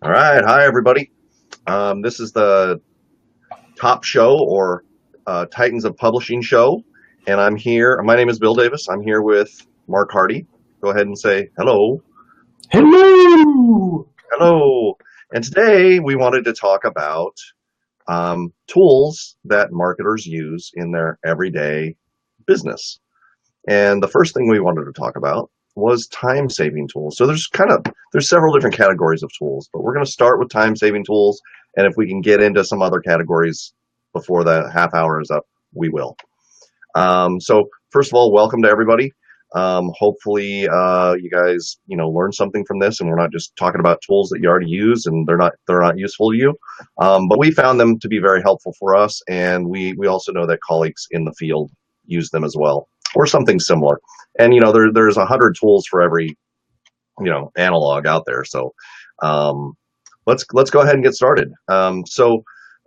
All right. Hi, everybody. This is the top show or Titans of Publishing show. And I'm here. My name is Bill Davis. I'm here with Marc Harty. Go ahead and say hello. Hello. Hello. And today we wanted to talk about tools that marketers use in their everyday business. And the first thing we wanted to talk about was time saving tools. So there's several different categories of tools, but we're going to start with time saving tools. And if we can get into some other categories before the half hour is up, we will. So first of all, welcome to everybody. Hopefully, you guys, learn something from this, and we're not just talking about tools that you already use and they're not useful to you. But we found them to be very helpful for us, and we also know that colleagues in the field use them as well, or something similar. And there's 100 tools for every analog out there. So let's go ahead and get started. So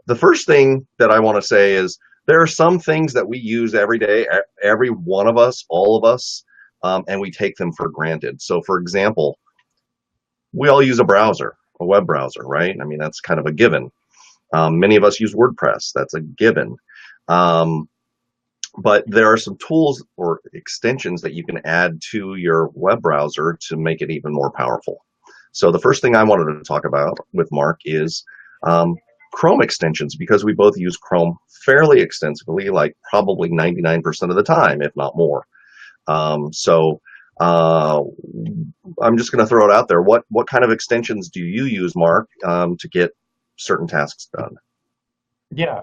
the first thing that I want to say is there are some things that we use every day, every one of us, all of us, and we take them for granted. So, for example, we all use a browser, a web browser, right? I mean, that's kind of a given. Many of us use WordPress. That's a given. But there are some tools or extensions that you can add to your web browser to make it even more powerful. So the first thing I wanted to talk about with Marc is Chrome extensions, because we both use Chrome fairly extensively, like probably 99% of the time, if not more. So I'm just going to throw it out there. What kind of extensions do you use, Marc, to get certain tasks done? Yeah.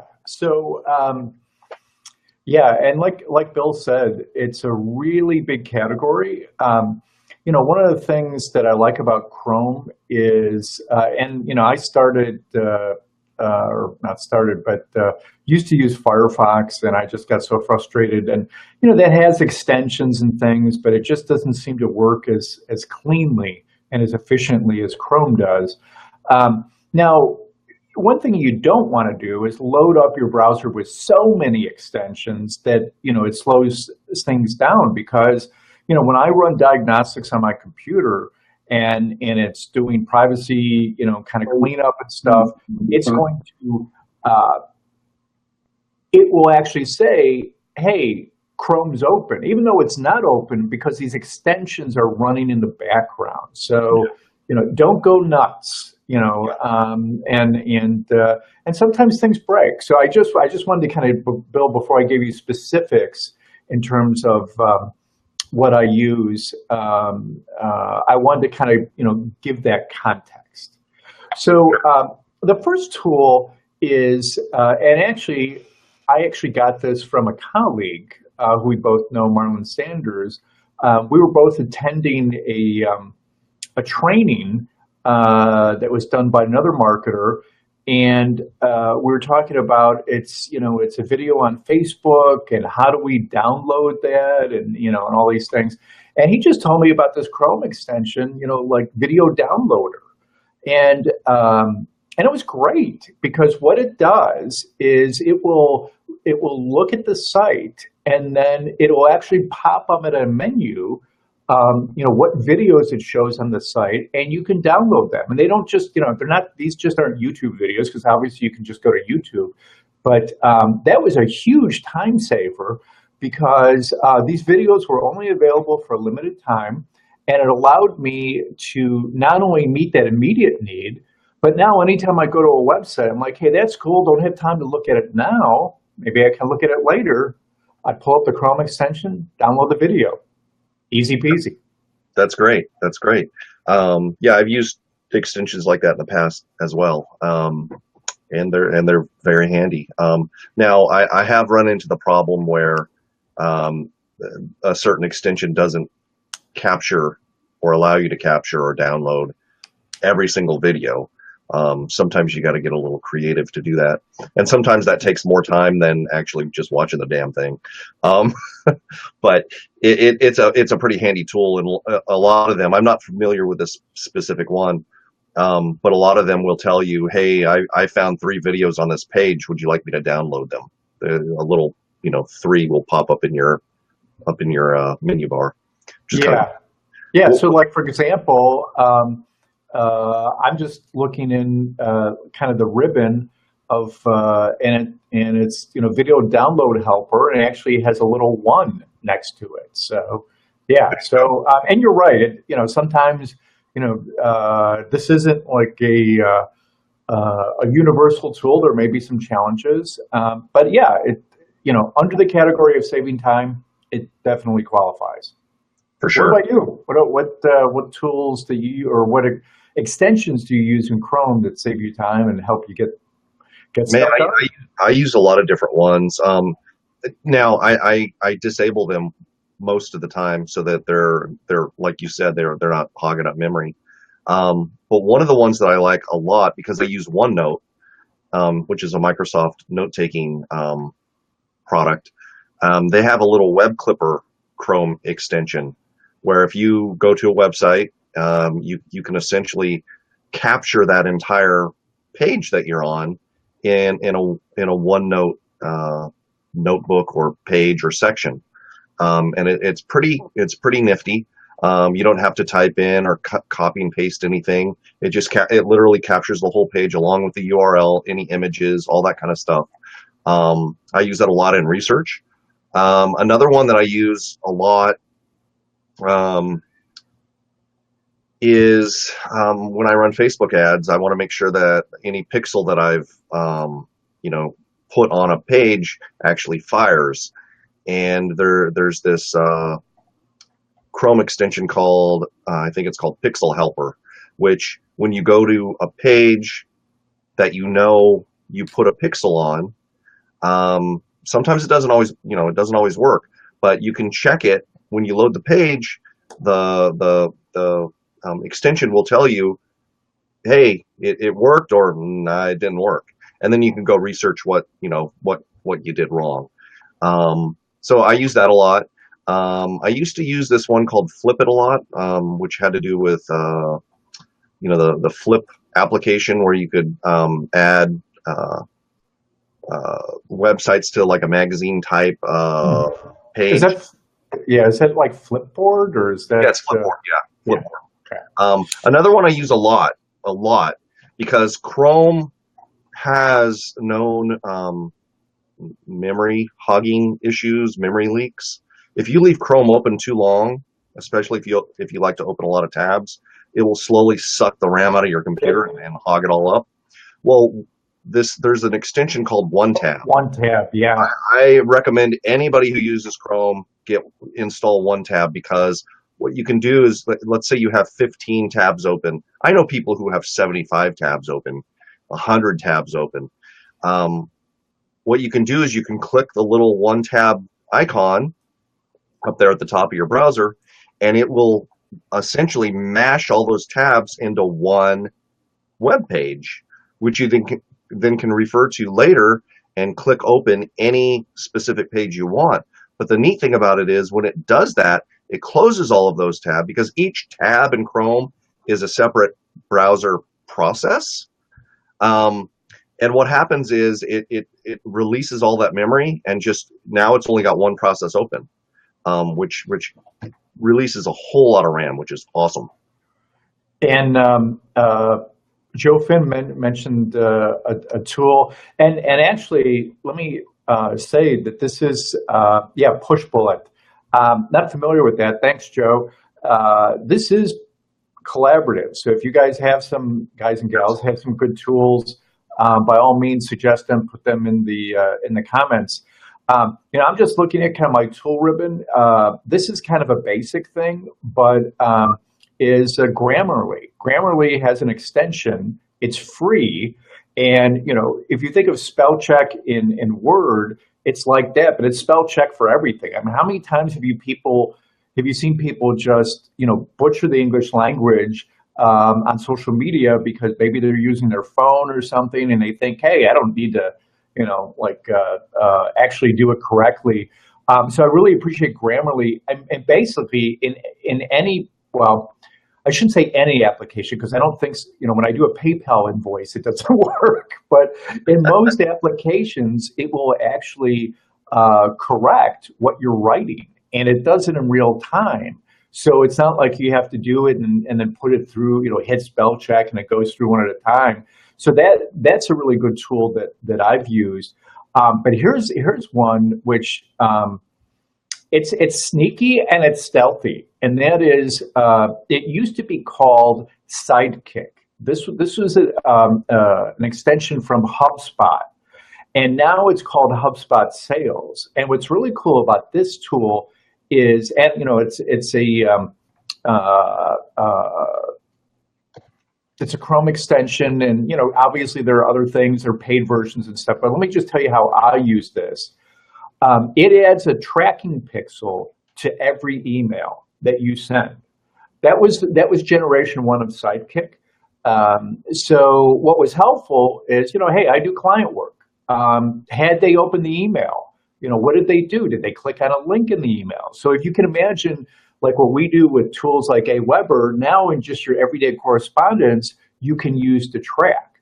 Yeah, and like Bill said, it's a really big category. One of the things that I like about Chrome is, I started, or not started, but used to use Firefox, and I just got so frustrated. And that has extensions and things, but it just doesn't seem to work as cleanly and as efficiently as Chrome does. Now, one thing you don't want to do is load up your browser with so many extensions that it slows things down, because when I run diagnostics on my computer and it's doing privacy kind of cleanup and stuff, it's going to it will actually say, hey, Chrome's open, even though it's not open, because these extensions are running in the background. So don't go nuts. And sometimes things break. So I just wanted to kind of, Bill, before I gave you specifics in terms of what I use, I wanted to kind of give that context. So the first tool is, and actually, I actually got this from a colleague who we both know, Marlon Sanders. We were both attending a training that was done by another marketer, and we were talking about it's a video on Facebook, and how do we download that, and and all these things. And he just told me about this Chrome extension, like video downloader, and it was great, because what it does is it will look at the site, and then it will actually pop up at a menu, what videos it shows on the site, and you can download them. And they don't just, they're not, these just aren't YouTube videos, because obviously you can just go to YouTube. But that was a huge time saver, because these videos were only available for a limited time, and it allowed me to not only meet that immediate need, but now anytime I go to a website, I'm like, hey, that's cool, don't have time to look at it now. Maybe I can look at it later. I pull up the Chrome extension, download the video. Easy peasy. That's great. That's great. Yeah, I've used extensions like that in the past as well, and they're very handy. Now, I have run into the problem where a certain extension doesn't capture or allow you to capture or download every single video. Sometimes you got to get a little creative to do that, and sometimes that takes more time than actually just watching the damn thing. Um, but it's a pretty handy tool, and a lot of them. I'm not familiar with this specific one, but a lot of them will tell you, "Hey, I found 3 videos on this page. Would you like me to download them?" A little, 3 will pop up in your menu bar. Just kind of Yeah. Yeah. cool. So, like, for example, I'm just looking in kind of the ribbon of and it's video download helper, and it actually has a little one next to it. So yeah, so and you're right. Sometimes this isn't like a universal tool. There may be some challenges, but yeah, under the category of saving time, it definitely qualifies. For What sure. about you? What tools do you or what extensions do you use in Chrome that save you time and help you get Man, stuff done? I use a lot of different ones. Now I disable them most of the time so that they're like you said, they're not hogging up memory. But one of the ones that I like a lot because I use OneNote, which is a Microsoft note-taking product. They have a little web clipper Chrome extension where if you go to a website, you can essentially capture that entire page that you're on in a OneNote notebook or page or section, and it's pretty nifty. You don't have to type in or copy and paste anything. It literally captures the whole page along with the URL, any images, all that kind of stuff. I use that a lot in research. Another one that I use a lot um, is when I run Facebook ads. I want to make sure that any pixel that I've put on a page actually fires. And there's this Chrome extension called I think it's called Pixel Helper, which when you go to a page that you put a pixel on, sometimes it doesn't always work, but you can check it when you load the page. The extension will tell you, hey, it worked, or nah, it didn't work, and then you can go research what you did wrong. So I use that a lot. I used to use this one called Flip It a lot, which had to do with the Flip application where you could add websites to like a magazine type Hmm. Is page. that yeah? Is that like Flipboard or is Yeah, that it's Flipboard. Yeah, yeah? Flipboard. Okay. Another one I use a lot, because Chrome has known memory hogging issues, memory leaks. If you leave Chrome open too long, especially if you like to open a lot of tabs, it will slowly suck the RAM out of your computer It, and hog it all up. Well, there's an extension called One Tab. one tab, yeah. I recommend anybody who uses Chrome install One Tab, because what you can do is, let's say you have 15 tabs open. I know people who have 75 tabs open, 100 tabs open. Um, what you can do is you can click the little One Tab icon up there at the top of your browser, and it will essentially mash all those tabs into one web page, which you then can refer to later and click open any specific page you want. But the neat thing about it is when it does that, it closes all of those tabs, because each tab in Chrome is a separate browser process. Um, and what happens is it releases all that memory, and just now it's only got one process open, which releases a whole lot of RAM, which is awesome. And Joe Finn mentioned a tool, and actually, let me say that this is yeah, Push Bullet. Not familiar with that. Thanks, Joe. This is collaborative. So if you guys have some guys and gals have some good tools, by all means, suggest them. Put them in the comments. I'm just looking at kind of my tool ribbon. This is kind of a basic thing, but is Grammarly. Grammarly has an extension. It's free, and if you think of spell check in Word, it's like that, but it's spell check for everything. I mean, how many times have you seen people just butcher the English language on social media because maybe they're using their phone or something, and they think, hey, I don't need to actually do it correctly. So I really appreciate Grammarly, and basically in any, well, I shouldn't say any application, because I don't think when I do a PayPal invoice, it doesn't work. But in most applications, it will actually correct what you're writing, and it does it in real time. So it's not like you have to do it and then put it through, hit spell check and it goes through one at a time. So that's a really good tool that I've used. But here's one which it's sneaky and it's stealthy, and that is it used to be called Sidekick. This was an extension from HubSpot, and now it's called HubSpot Sales. And what's really cool about this tool is, and uh, uh, it's a Chrome extension, and obviously there are other things, there are paid versions and stuff. But let me just tell you how I use this. It adds a tracking pixel to every email that you send. That was generation one of Sidekick. So what was helpful is, hey, I do client work. Had they opened the email, what did they do? Did they click on a link in the email? So if you can imagine, like what we do with tools like Aweber, now in just your everyday correspondence, you can use to track.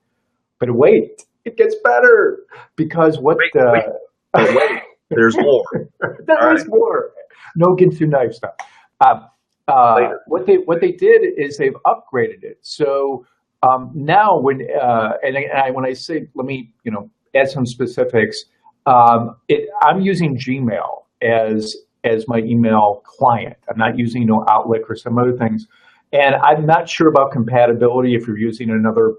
But wait, it gets better, because what Wait, there's more. there is more. No Ginsu knife stuff. Later. What they did is they've upgraded it. So now when I say, let me add some specifics. I'm using Gmail as my email client. I'm not using Outlook or some other things, and I'm not sure about compatibility if you're using another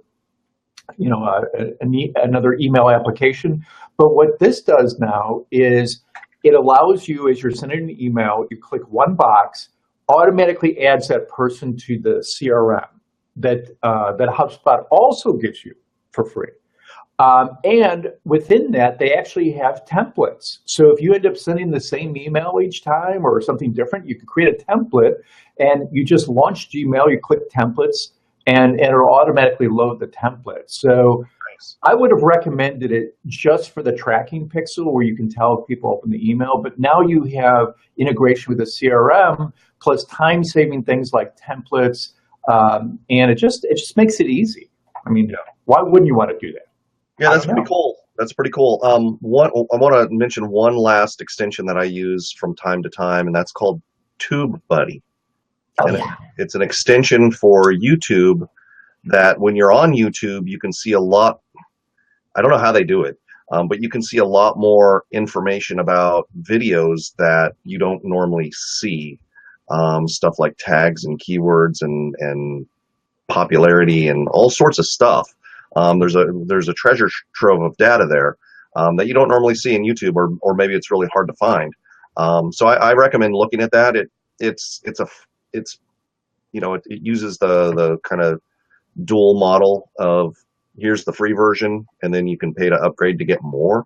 another email application. But what this does now is it allows you, as you're sending an email, you click one box, automatically adds that person to the CRM that HubSpot also gives you for free. And within that, they actually have templates. So if you end up sending the same email each time or something different, you can create a template, and you just launch Gmail, you click templates, and it'll automatically load the template. So I would have recommended it just for the tracking pixel, where you can tell if people open the email. But now you have integration with the CRM, plus time-saving things like templates, and it just makes it easy. I mean, why wouldn't you want to do that? Yeah, that's pretty cool. That's pretty cool. I want to mention one last extension that I use from time to time, and that's called TubeBuddy. Oh, And yeah. it's an extension for YouTube that when you're on YouTube, you can see a lot. I don't know how they do it, but you can see a lot more information about videos that you don't normally see. Stuff like tags and keywords and popularity and all sorts of stuff. There's a treasure trove of data there that you don't normally see in YouTube, or maybe it's really hard to find. So I recommend looking at that. It uses the kind of dual model of, here's the free version, and then you can pay to upgrade to get more.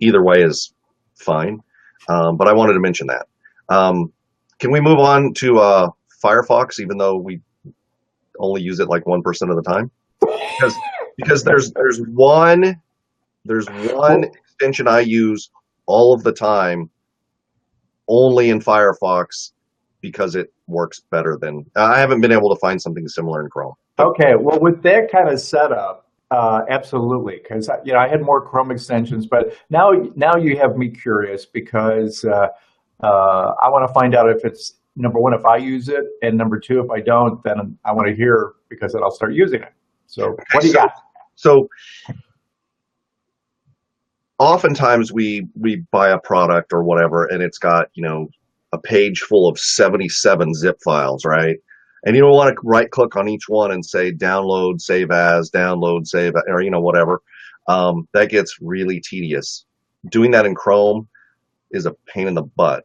Either way is fine, but I wanted to mention that. Can we move on to Firefox, even though we only use it like 1% of the time? Because there's one extension I use all of the time, only in Firefox, because it works better than, I haven't been able to find something similar in Chrome. Okay, well, with that kind of setup, absolutely, because I had more Chrome extensions, but now you have me curious, because I want to find out if it's, number one, if I use it, and number two, if I don't, then I want to hear, because then I'll start using it. So what do you got? So oftentimes we buy a product or whatever, and it's got a page full of 77 zip files, right? And you don't want to right click on each one and say download, save as, download, save, or whatever. That gets really tedious. Doing that in Chrome is a pain in the butt.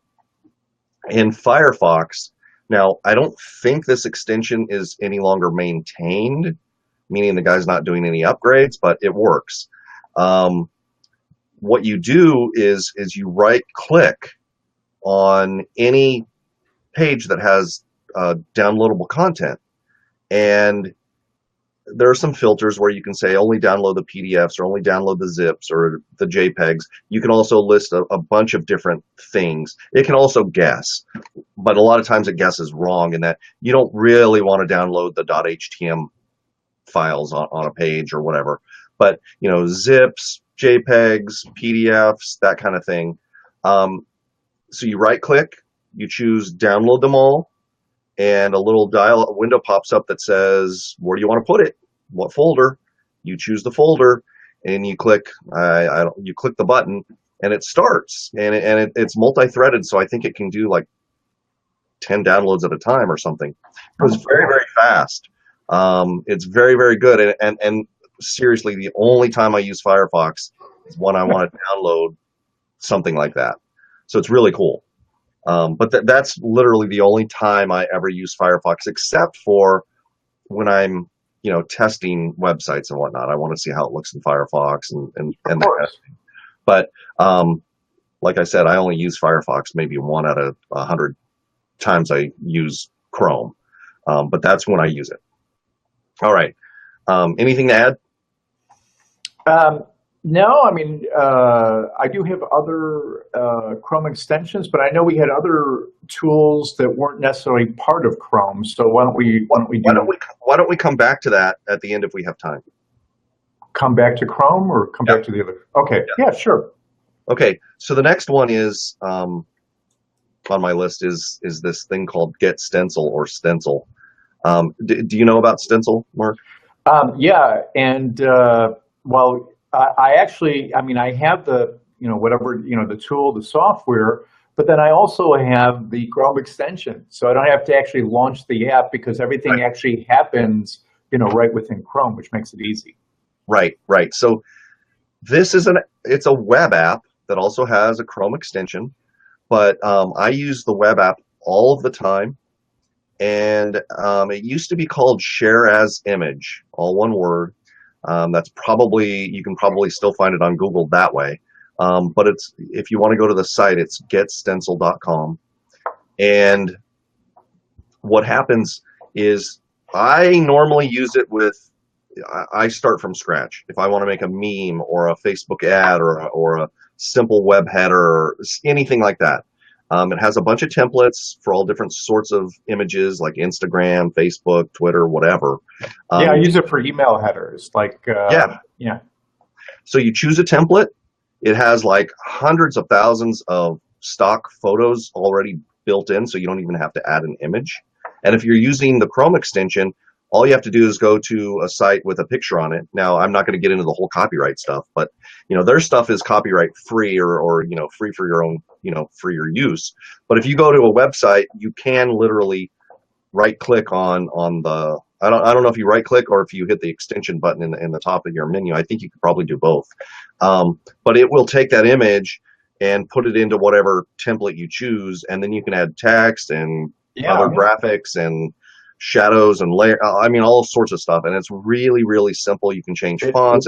In Firefox, now I don't think this extension is any longer maintained, meaning the guy's not doing any upgrades, but it works. What you do is you right click on any page that has downloadable content, and there are some filters where you can say only download the PDFs, or only download the zips or the JPEGs. You can also list a bunch of different things. It can also guess, but a lot of times it guesses wrong, in that you don't really want to download the .htm files on a page or whatever. But zips, JPEGs, PDFs, that kind of thing. So you right click, you choose download them all, and a little dial window pops up that says, where do you want to put it? What folder? You choose the folder, and you click. You click the button, and it starts. It's multi-threaded, so I think it can do like 10 downloads at a time or something. It was very, very fast. It's very, very good. And seriously, the only time I use Firefox is when I want to download something like that. So it's really cool. But that's literally the only time I ever use Firefox, except for when I'm, testing websites and whatnot. I want to see how it looks in Firefox and that kind of thing. But like I said, I only use Firefox maybe 1 out of 100 times I use Chrome. But that's when I use it. All right. Anything to add? No, I mean, I do have other Chrome extensions, but I know we had other tools that weren't necessarily part of Chrome. So why don't we come back to that at the end if we have time? Come back to Chrome or come back to the other? Okay, yeah, sure. Okay, so the next one is on my list is this thing called Get Stencil or Stencil. Do you know about Stencil, Mark? Yeah, and well, I actually, I mean, I have the, whatever, the tool, the software, but then I also have the Chrome extension. So I don't have to actually launch the app because everything actually happens, right within Chrome, which makes it easy. Right. So this is it's a web app that also has a Chrome extension, but I use the web app all of the time. And it used to be called Share as Image, all one word. You can probably still find it on Google that way. But if you want to go to the site, it's getstencil.com. And what happens is I normally use it I start from scratch. If I want to make a meme or a Facebook ad or a simple web header or anything like that. It has a bunch of templates for all different sorts of images like Instagram, Facebook, Twitter, whatever. Yeah, I use it for email headers. Yeah. So you choose a template. It has like hundreds of thousands of stock photos already built in, so you don't even have to add an image. And if you're using the Chrome extension, all you have to do is go to a site with a picture on it. Now, I'm not going to get into the whole copyright stuff, but their stuff is copyright free or free for your own, for your use. But if you go to a website, you can literally right click on the I don't know if you right click or if you hit the extension button in the top of your menu. I think you could probably do both. But it will take that image and put it into whatever template you choose, and then you can add text and other graphics and shadows and layer. I mean, all sorts of stuff, and it's really, really simple. You can change fonts.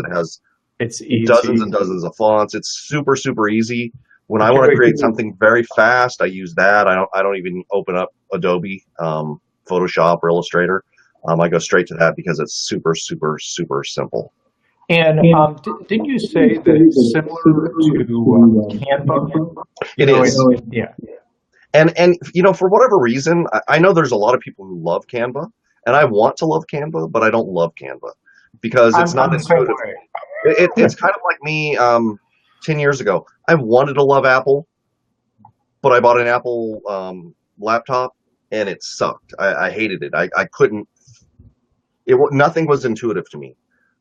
It's easy. Dozens and dozens of fonts. It's super, super easy. When I want to create something very fast, I use that. I don't even open up Adobe, Photoshop, or Illustrator. I go straight to that because it's super, super, super simple. And didn't you say that it's similar to Canva? It is. Yeah. And for whatever reason, I know there's a lot of people who love Canva, and I want to love Canva, but I don't love Canva because it's not intuitive. It's kind of like me 10 years ago. I wanted to love Apple, but I bought an Apple laptop, and it sucked. I hated it. I couldn't. Nothing was intuitive to me.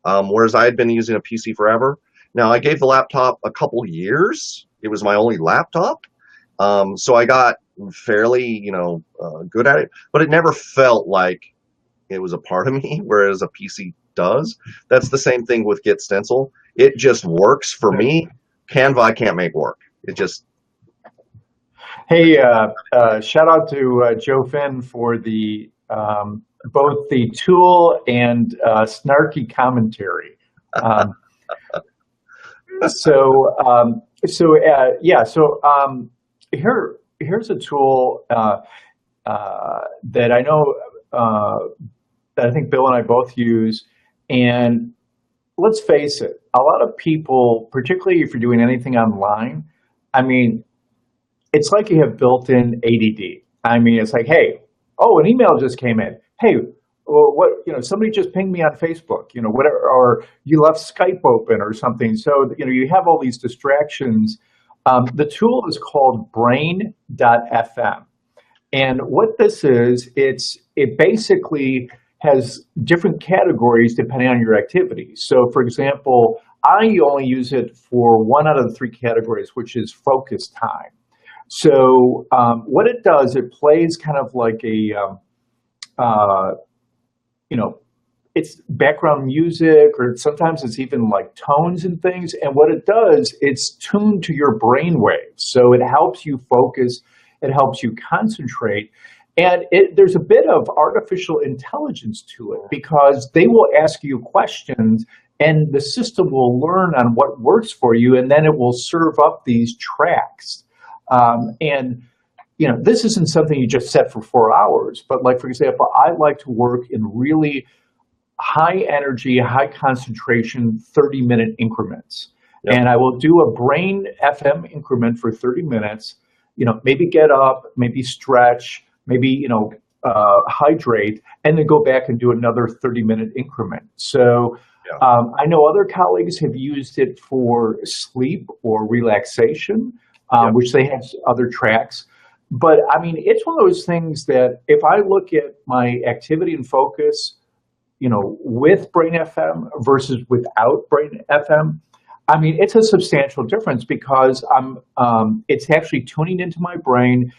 Whereas I had been using a PC forever. Now, I gave the laptop a couple years. It was my only laptop. So I got fairly, good at it, but it never felt like it was a part of me, whereas a PC does. That's the same thing with Get Stencil. It just works for me. Canva, I can't make work. It just. Hey, shout out to Joe Finn for the both the tool and snarky commentary. Here's a tool that I know that I think Bill and I both use, and let's face it, a lot of people, particularly if you're doing anything online, I mean, it's like you have built-in ADD. I mean, it's like, hey, an email just came in. Hey, somebody just pinged me on Facebook, whatever, or you left Skype open or something. So, you have all these distractions. The tool is called brain.fm. And what this is, it basically has different categories depending on your activity. So, for example, I only use it for one out of the three categories, which is focus time. So, what it does, it plays kind of like uh, you know, it's background music, or sometimes it's even like tones and things. And what it does, it's tuned to your brain waves. So it helps you focus, it helps you concentrate. And there's a bit of artificial intelligence to it because they will ask you questions and the system will learn on what works for you, and then it will serve up these tracks. And this isn't something you just set for 4 hours, but like, for example, I like to work in really high energy, high concentration, 30-minute increments. Yep. And I will do a brain FM increment for 30 minutes, maybe get up, maybe stretch, maybe, hydrate, and then go back and do another 30-minute increment. So Yeah. I know other colleagues have used it for sleep or relaxation, Yep. which they have other tracks. But I mean, it's one of those things that if I look at my activity and focus, with Brain FM versus without Brain FM, I mean, it's a substantial difference because it's actually tuning into my brain.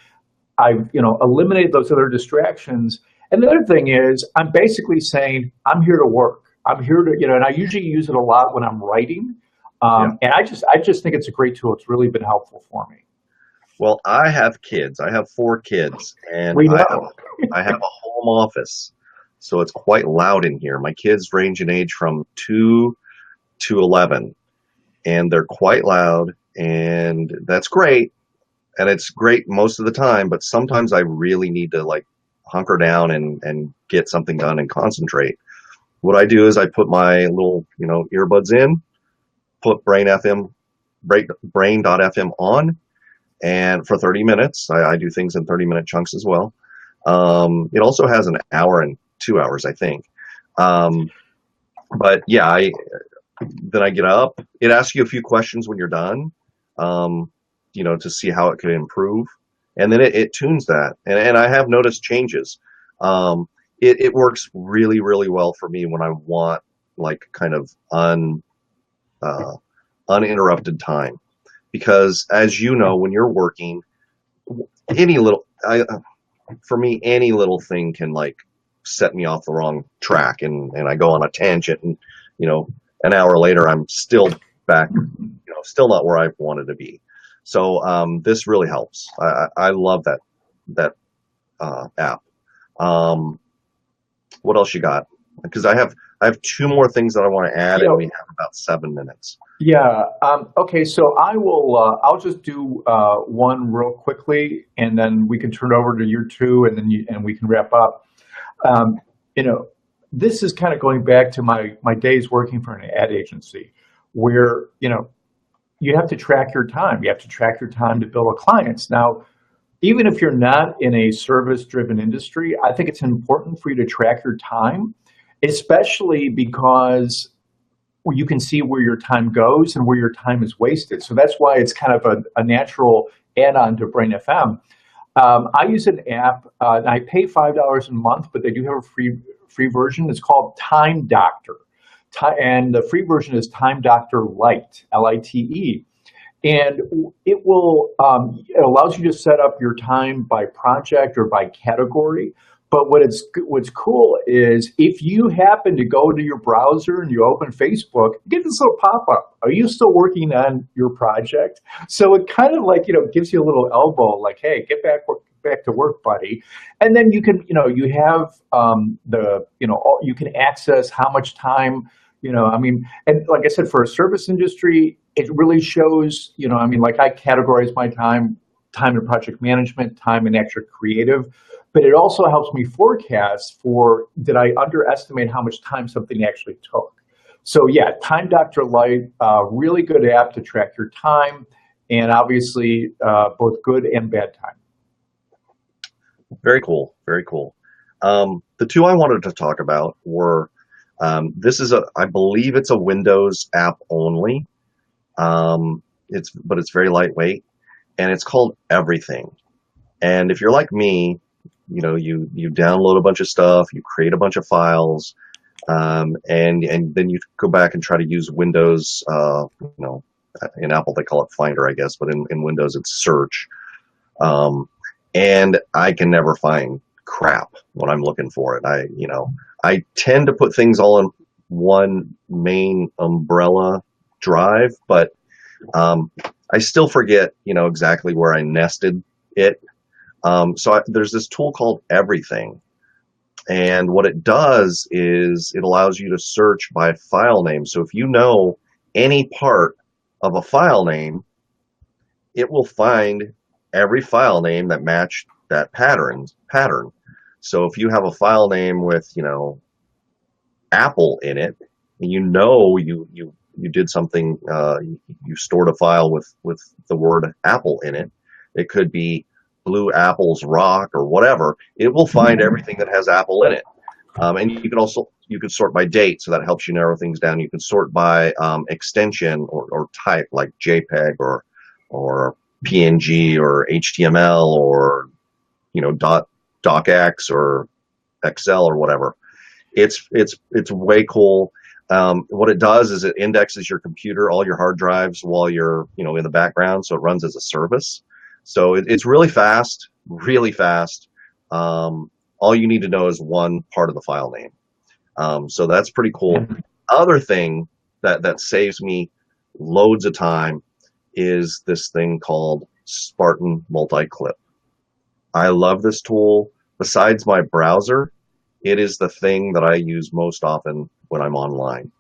I've, eliminated those other distractions. And the other thing is, I'm basically saying, I'm here to work. I'm here to, and I usually use it a lot when I'm writing. Yeah. And I just think it's a great tool. It's really been helpful for me. Well, I have kids. I have 4 kids, and We I know. have a home office, so it's quite loud in here. My kids range in age from 2 to 11, and they're quite loud, and that's great. And it's great most of the time, but sometimes I really need to like hunker down and get something done and concentrate. What I do is I put my little, earbuds in, put Brain.fm on, and for 30 minutes, I do things in 30-minute chunks as well. It also has an hour and 2 hours, I think. But yeah, then I get up. It asks you a few questions when you're done, to see how it could improve. And then it tunes that. And I have noticed changes. It works really, really well for me when I want like kind of uninterrupted time. Because as you know, when you're working, for me, any little thing can like set me off the wrong track, and I go on a tangent, and an hour later I'm still back, still not where I wanted to be. So this really helps. I love that app. What else you got? Because I have 2 more things that I want to add, and we have about 7 minutes. Yeah. Okay. So I will. I'll just do one real quickly, and then we can turn it over to your 2, and then we can wrap up. This is kind of going back to my days working for an ad agency, where you have to track your time. You have to track your time to bill clients. Now, even if you're not in a service-driven industry, I think it's important for you to track your time, especially because you can see where your time goes and where your time is wasted. So that's why it's kind of a natural add-on to Brain FM. I use an app, and I pay $5 a month, but they do have a free version. It's called Time Doctor. And the free version is Time Doctor Lite, Lite. And it it allows you to set up your time by project or by category. But what's cool is if you happen to go to your browser and you open Facebook, you get this little pop-up. Are you still working on your project? So it kind of like, gives you a little elbow, like, hey, get back to work, buddy. And then you can, you have you can access how much time, and like I said, for a service industry, it really shows, like I categorize my time in project management, time in extra creative. But it also helps me forecast did I underestimate how much time something actually took? So yeah, Time Doctor Lite, really good app to track your time, and obviously both good and bad time. Very cool. Very cool. The 2 I wanted to talk about were, I believe it's a Windows app only. But it's very lightweight, and it's called Everything. And if you're like me, you download a bunch of stuff, you create a bunch of files, and then you go back and try to use Windows. In Apple they call it Finder, I guess, but in Windows it's Search. And I can never find crap when I'm looking for it. I tend to put things all in one main umbrella drive, but I still forget, exactly where I nested it. There's this tool called Everything, and what it does is it allows you to search by file name. So if you know any part of a file name, it will find every file name that matched that pattern. So if you have a file name with, Apple in it, and you did something, you stored a file with the word Apple in it. It could be Blue Apples Rock or whatever. It will find everything that has Apple in it. And you can sort by date, so that helps you narrow things down. You can sort by extension or type, like JPEG or PNG or HTML or docx or Excel or whatever. It's way cool. What it does is it indexes your computer, all your hard drives, while you're in the background, so it runs as a service. So it's really fast, really fast. All you need to know is one part of the file name. So that's pretty cool. Other thing that saves me loads of time is this thing called Spartan Multi-Clip. I love this tool. Besides my browser, it is the thing that I use most often when I'm online,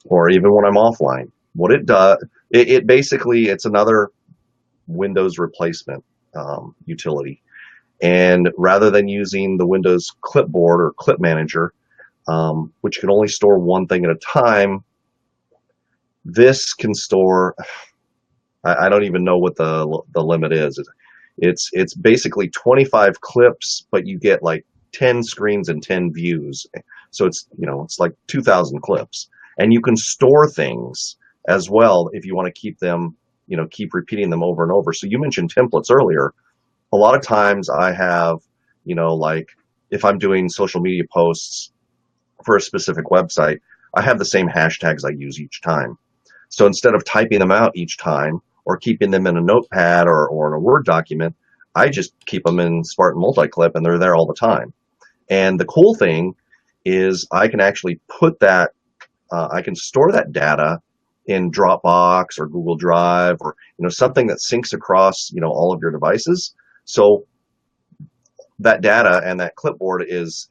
or even when I'm offline. What it does, it basically, it's another Windows replacement utility. And rather than using the Windows clipboard or clip manager, which can only store one thing at a time, this can store, I don't even know what the limit is. It's basically 25 clips, but you get like 10 screens and 10 views. So it's like 2,000 clips. And you can store things as well if you want to keep them, keep repeating them over and over. So you mentioned templates earlier. A lot of times I have, like if I'm doing social media posts for a specific website, I have the same hashtags I use each time. So instead of typing them out each time or keeping them in a notepad or in a Word document, I just keep them in Spartan Multi-Clip, and they're there all the time. And the cool thing is I can actually put that, I can store that data in Dropbox or Google Drive, or something that syncs across all of your devices. So that data and that clipboard is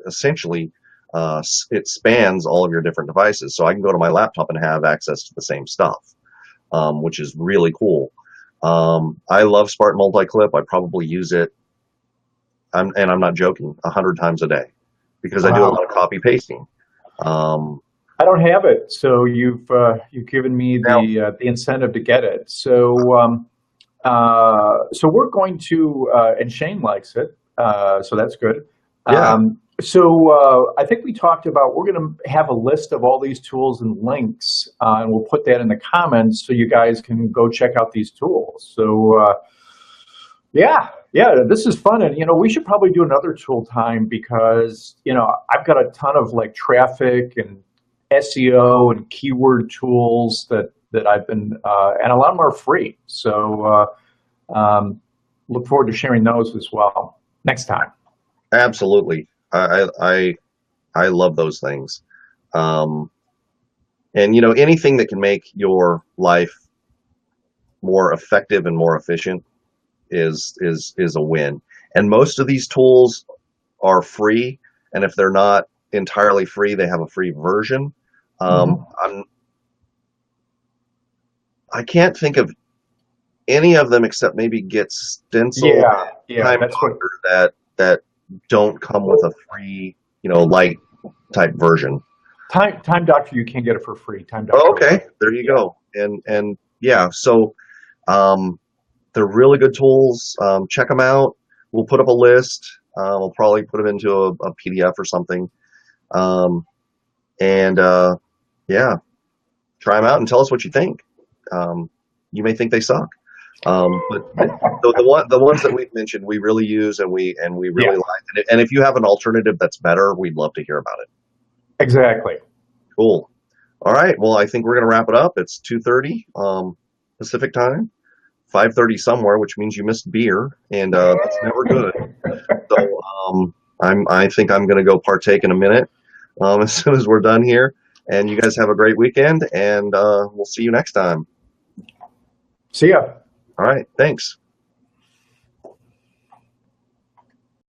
essentially it spans all of your different devices. So I can go to my laptop and have access to the same stuff, which is really cool. I love Spartan Multi-Clip. I probably use it, and I'm not joking, 100 times a day, because I do a lot of copy pasting. I don't have it, so you've given me the incentive to get it. So so we're going to, and Shane likes it, so that's good. Yeah. So I think we talked about, we're going to have a list of all these tools and links, and we'll put that in the comments so you guys can go check out these tools. So yeah, this is fun. And, we should probably do another tool time, because, I've got a ton of like traffic and SEO and keyword tools that I've been, and a lot of them are free. So look forward to sharing those as well next time. Absolutely. I love those things. And anything that can make your life more effective and more efficient is a win. And most of these tools are free, and if they're not entirely free, they have a free version. I can't think of any of them except maybe Get Stencil, Time that don't come with a free, light type version. Time Doctor, you can get it for free. Time Doctor. Oh, okay, there you go. And yeah, so they're really good tools. Check them out. We'll put up a list. We'll probably put them into a PDF or something. Yeah, try them out and tell us what you think. You may think they suck. But the ones that we've mentioned, we really use and we really Yeah, like it. And if you have an alternative that's better, we'd love to hear about it. exactly. Cool. All right. Well, I think we're going to wrap it up. It's 2:30 Pacific time, 5:30 somewhere, which means you missed beer, and that's never good. So I think I'm going to go partake in a minute as soon as we're done here. And you guys have a great weekend, and we'll see you next time. See ya. All right. Thanks.